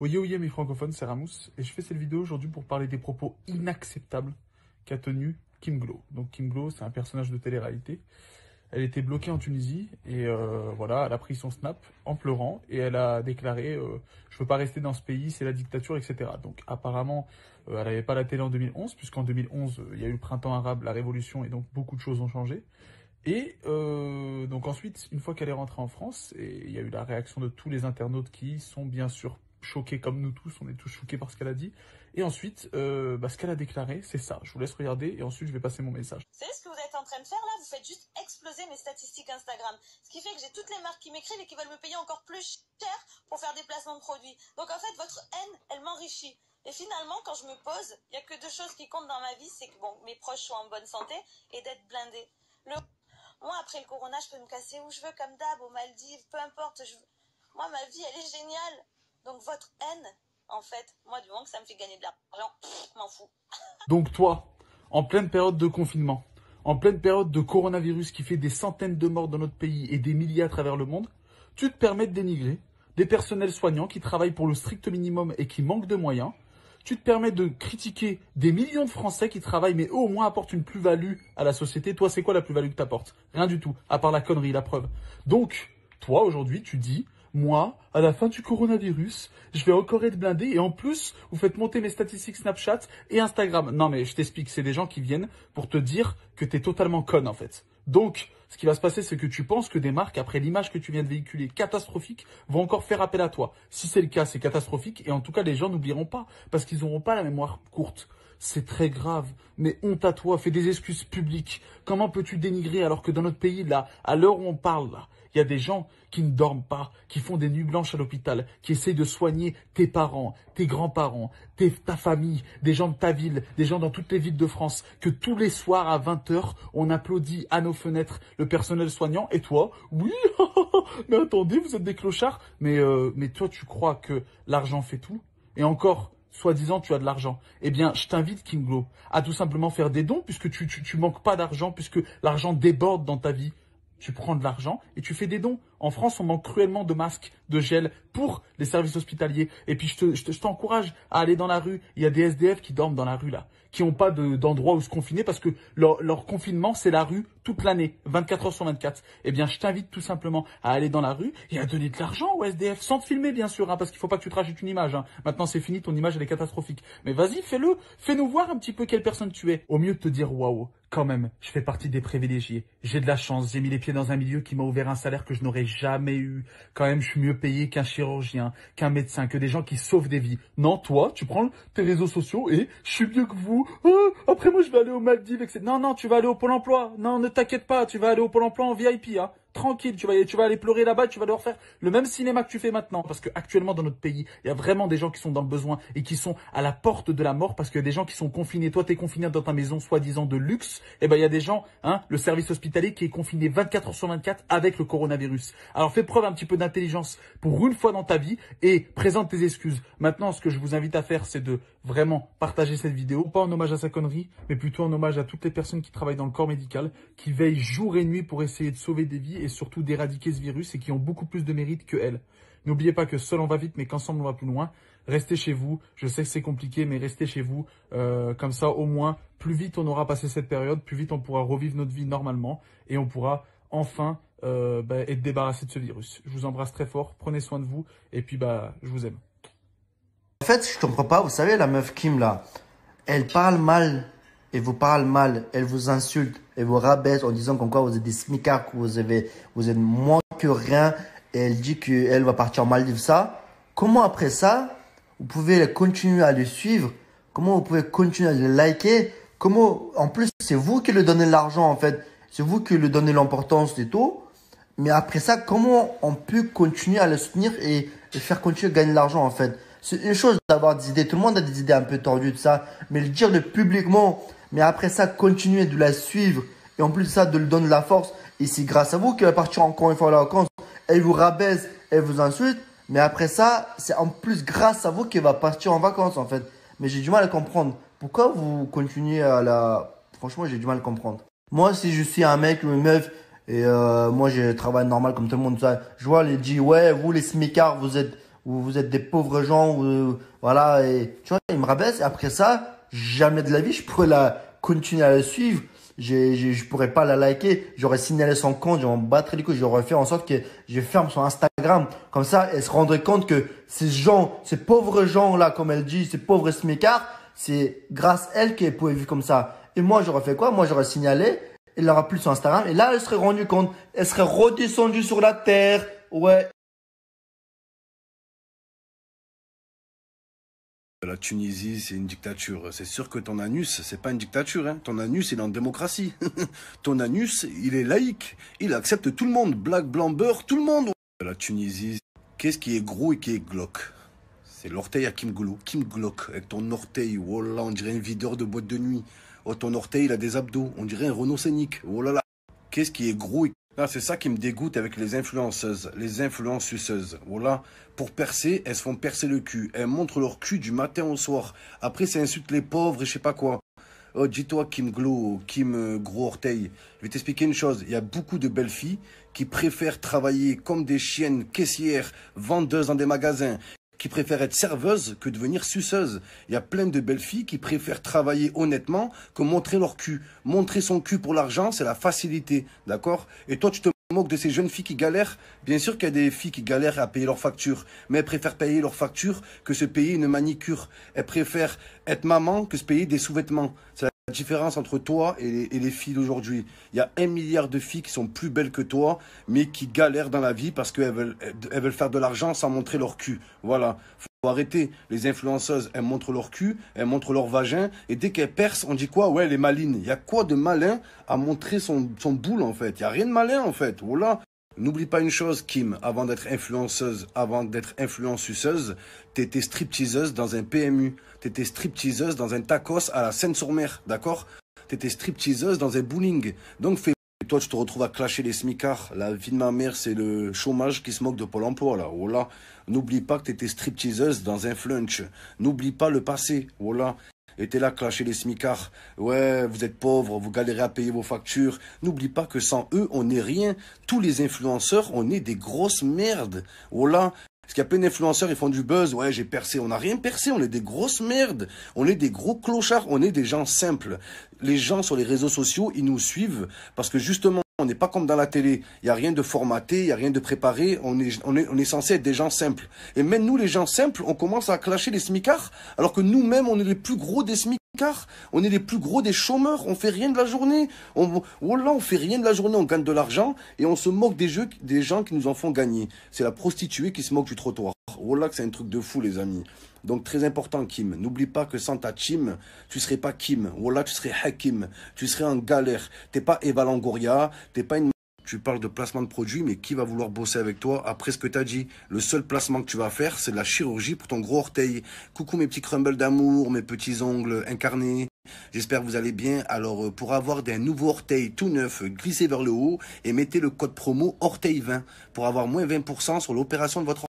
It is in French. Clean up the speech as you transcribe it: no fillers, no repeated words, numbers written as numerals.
Oyez mes francophones, c'est Ramous, et je fais cette vidéo aujourd'hui pour parler des propos inacceptables qu'a tenu Kim Glo. Donc Kim Glo, c'est un personnage de télé-réalité. Elle était bloquée en Tunisie, et voilà, elle a pris son snap en pleurant, et elle a déclaré je veux pas rester dans ce pays, c'est la dictature, etc. Donc apparemment, elle n'avait pas la télé en 2011, puisqu'en 2011, il y a eu le printemps arabe, la révolution, et donc beaucoup de choses ont changé. Et donc ensuite, une fois qu'elle est rentrée en France, et il y a eu la réaction de tous les internautes qui sont bien sûr choqués comme nous tous, on est tous choqués par ce qu'elle a dit. Et ensuite, ce qu'elle a déclaré, c'est ça. Je vous laisse regarder et ensuite je vais passer mon message. Vous savez ce que vous êtes en train de faire là? Vous faites juste exploser mes statistiques Instagram. Ce qui fait que j'ai toutes les marques qui m'écrivent et qui veulent me payer encore plus cher pour faire des placements de produits. Donc en fait, votre haine, elle m'enrichit. Et finalement, quand je me pose, il n'y a que deux choses qui comptent dans ma vie, c'est que bon, mes proches soient en bonne santé et d'être blindés. Moi, après le corona, je peux me casser où je veux, comme d'hab, aux Maldives, peu importe. Moi, ma vie, elle est géniale. Donc votre haine, en fait, moi, du moment que ça me fait gagner de l'argent, m'en fous. Donc toi, en pleine période de confinement, en pleine période de coronavirus qui fait des centaines de morts dans notre pays et des milliers à travers le monde, tu te permets de dénigrer des personnels soignants qui travaillent pour le strict minimum et qui manquent de moyens. Tu te permets de critiquer des millions de Français qui travaillent, mais eux au moins apportent une plus-value à la société. Toi, c'est quoi la plus-value que tu apportes? Rien du tout, à part la connerie, la preuve. Donc, toi, aujourd'hui, tu dis, moi, à la fin du coronavirus, je vais encore être blindé et en plus, vous faites monter mes statistiques Snapchat et Instagram. Non, mais je t'explique, c'est des gens qui viennent pour te dire que t'es totalement conne, en fait. Donc, ce qui va se passer, c'est que tu penses que des marques, après l'image que tu viens de véhiculer, catastrophique, vont encore faire appel à toi. Si c'est le cas, c'est catastrophique. Et en tout cas, les gens n'oublieront pas, parce qu'ils n'auront pas la mémoire courte. C'est très grave, mais honte à toi, fais des excuses publiques. Comment peux-tu dénigrer alors que dans notre pays, là, à l'heure où on parle, là, il y a des gens qui ne dorment pas, qui font des nuits blanches à l'hôpital, qui essayent de soigner tes parents, tes grands-parents, ta famille, des gens de ta ville, des gens dans toutes les villes de France, que tous les soirs à 20 h, on applaudit à nos fenêtres le personnel soignant. Et toi, oui, mais attendez, vous êtes des clochards. Mais toi, tu crois que l'argent fait tout? Et encore, soi-disant, tu as de l'argent. Eh bien, je t'invite, Kim Glo, à tout simplement faire des dons, puisque tu manques pas d'argent, puisque l'argent déborde dans ta vie. Tu prends de l'argent et tu fais des dons. En France, on manque cruellement de masques, de gel pour les services hospitaliers. Et puis, je t'encourage à aller dans la rue. Il y a des SDF qui dorment dans la rue, là, qui n'ont pas d'endroit où se confiner parce que leur confinement, c'est la rue toute l'année, 24 h sur 24. Eh bien, je t'invite tout simplement à aller dans la rue et à donner de l'argent aux SDF, sans te filmer, bien sûr, hein, parce qu'il faut pas que tu te rajoutes une image. Hein. Maintenant, c'est fini, ton image, elle est catastrophique. Mais vas-y, fais-le. Fais-nous voir un petit peu quelle personne tu es. Au mieux de te dire, waouh, quand même, je fais partie des privilégiés. J'ai de la chance, j'ai mis les pieds dans un milieu qui m'a ouvert un salaire que je n'aurais jamais eu. Quand même, je suis mieux payé qu'un chirurgien, qu'un médecin, que des gens qui sauvent des vies. Non, toi, tu prends tes réseaux sociaux et je suis mieux que vous. Après, moi, je vais aller aux Maldives, etc. Non, tu vas aller au Pôle emploi. Non, ne t'inquiète pas, tu vas aller au Pôle emploi en VIP, hein. Tranquille, tu vas aller pleurer là-bas, tu vas leur faire le même cinéma que tu fais maintenant. Parce que actuellement dans notre pays, il y a vraiment des gens qui sont dans le besoin et qui sont à la porte de la mort parce qu'il y a des gens qui sont confinés. Toi, t'es confiné dans ta maison soi-disant de luxe. Et ben, il y a des gens, hein, le service hospitalier qui est confiné 24 h sur 24 avec le coronavirus. Alors, fais preuve un petit peu d'intelligence pour une fois dans ta vie et présente tes excuses. Maintenant, ce que je vous invite à faire, c'est de vraiment partager cette vidéo. Pas en hommage à sa connerie, mais plutôt en hommage à toutes les personnes qui travaillent dans le corps médical, qui veillent jour et nuit pour essayer de sauver des vies et surtout d'éradiquer ce virus et qui ont beaucoup plus de mérite que elles. N'oubliez pas que seul on va vite, mais qu'ensemble on va plus loin. Restez chez vous. Je sais que c'est compliqué, mais restez chez vous. Comme ça, au moins, plus vite on aura passé cette période, plus vite on pourra revivre notre vie normalement et on pourra enfin être débarrassé de ce virus. Je vous embrasse très fort. Prenez soin de vous et puis je vous aime. En fait, je comprends pas. Vous savez, la meuf Kim là, elle parle mal. Elle vous parle mal, elle vous insulte, elle vous rabaisse en disant qu'en quoi vous êtes des smicards, que vous êtes moins que rien. Et elle dit qu'elle va partir en Maldives, ça. Comment après ça, vous pouvez continuer à le suivre? Comment vous pouvez continuer à le liker? Comment, en plus, c'est vous qui lui donnez l'argent, en fait. C'est vous qui lui donnez l'importance et tout. Mais après ça, comment on peut continuer à le soutenir et faire continuer à gagner de l'argent, en fait? C'est une chose d'avoir des idées. Tout le monde a des idées un peu tordues de ça. Mais le dire publiquement, mais après ça, continuer de la suivre. Et en plus de ça, de lui donner de la force. Et c'est grâce à vous qu'elle va partir encore une fois à la vacances. Elle vous rabaisse, elle vous insulte. Mais après ça, c'est en plus grâce à vous qu'elle va partir en vacances, en fait. Mais j'ai du mal à comprendre. Pourquoi vous continuez à la... Franchement, j'ai du mal à comprendre. Moi, si je suis un mec ou une meuf, et moi, je travaille normal comme tout le monde, ça, je vois, elle dit, ouais, vous les smicards, ou vous êtes des pauvres gens, ou voilà, et tu vois, il me rabaisse. Et après ça, jamais de la vie, je pourrais la continuer à la suivre. Je pourrais pas la liker. J'aurais signalé son compte, j'aurais battu les couilles, j'aurais fait en sorte que je ferme son Instagram. Comme ça, elle se rendrait compte que ces gens, ces pauvres gens-là, comme elle dit, ces pauvres smicards, c'est grâce à elle qu'elle pouvait vivre comme ça. Et moi, j'aurais fait quoi? Moi, j'aurais signalé. Elle aura plus son Instagram. Et là, elle serait rendue compte. Elle serait redescendue sur la terre. Ouais. La Tunisie, c'est une dictature. C'est sûr que ton anus, c'est pas une dictature. Hein. Ton anus, il est en démocratie. Ton anus, il est laïque. Il accepte tout le monde. Black, blanc, beurre, tout le monde. La Tunisie, qu'est-ce qui est gros et qui est glauque? C'est l'orteil à Kim Glock. Kim Glock, avec ton orteil. Oh là là, on dirait un videur de boîte de nuit. Oh, ton orteil, il a des abdos. On dirait un Renault Scénic. Oh là là. Qu'est-ce qui est gros et... Ah, c'est ça qui me dégoûte avec les influenceuses, les influenceuses. Voilà, pour percer, elles se font percer le cul. Elles montrent leur cul du matin au soir. Après, ça insulte les pauvres et je sais pas quoi. Oh, dis-toi, Kim Glow, Kim Gros Orteil. Je vais t'expliquer une chose. Il y a beaucoup de belles filles qui préfèrent travailler comme des chiennes caissières, vendeuses dans des magasins, qui préfèrent être serveuses que devenir suceuses. Il y a plein de belles filles qui préfèrent travailler honnêtement que montrer leur cul. Montrer son cul pour l'argent, c'est la facilité, d'accord? Et toi, tu te moques de ces jeunes filles qui galèrent? Bien sûr qu'il y a des filles qui galèrent à payer leurs factures, mais elles préfèrent payer leurs factures que se payer une manicure. Elles préfèrent être maman que se payer des sous-vêtements. C'est la différence entre toi et les filles d'aujourd'hui. Il y a 1 milliard de filles qui sont plus belles que toi, mais qui galèrent dans la vie parce qu'elles veulent faire de l'argent sans montrer leur cul. Voilà. Faut arrêter. Les influenceuses, elles montrent leur cul, elles montrent leur vagin, et dès qu'elles percent, on dit quoi? Ouais, elle est maline. Il y a quoi de malin à montrer son boule, en fait? Il n'y a rien de malin, en fait. Voilà. N'oublie pas une chose, Kim, avant d'être influenceuse, avant d'être influenceuse, t'étais stripteaseuse dans un PMU. T'étais stripteaseuse dans un tacos à la Seine-sur-Mer, d'accord? T'étais stripteaseuse dans un bowling. Donc toi, tu te retrouves à clasher les smicards. La vie de ma mère, c'est le chômage qui se moque de Pôle emploi, là. Voilà. N'oublie pas que t'étais stripteaseuse dans un flunch. N'oublie pas le passé. Voilà. Et t'es là, clasher les smicards. Ouais, vous êtes pauvres, vous galérez à payer vos factures. N'oublie pas que sans eux, on n'est rien. Tous les influenceurs, on est des grosses merdes. Voilà. Parce qu'il y a plein d'influenceurs, ils font du buzz. Ouais, j'ai percé. On n'a rien percé. On est des grosses merdes. On est des gros clochards. On est des gens simples. Les gens sur les réseaux sociaux, ils nous suivent parce que justement, on n'est pas comme dans la télé. Il n'y a rien de formaté, il n'y a rien de préparé. On est censé être des gens simples. Et même nous, les gens simples, on commence à clasher les smicards, alors que nous-mêmes, on est les plus gros des smicards. On est les plus gros des chômeurs. On fait rien de la journée. On fait rien de la journée. On gagne de l'argent et on se moque des gens qui nous en font gagner. C'est la prostituée qui se moque du trottoir. Voilà que c'est un truc de fou, les amis. Donc, très important, Kim. N'oublie pas que sans ta team, tu serais pas Kim. Voilà, tu serais Hakim. Tu serais en galère. T'es pas Eva Longoria. T'es pas une... Tu parles de placement de produit, mais qui va vouloir bosser avec toi après ce que tu as dit? Le seul placement que tu vas faire, c'est de la chirurgie pour ton gros orteil. Coucou mes petits crumbles d'amour, mes petits ongles incarnés. J'espère que vous allez bien. Alors, pour avoir des nouveaux orteils tout neufs, glissez vers le haut et mettez le code promo orteil20 pour avoir moins 20% sur l'opération de votre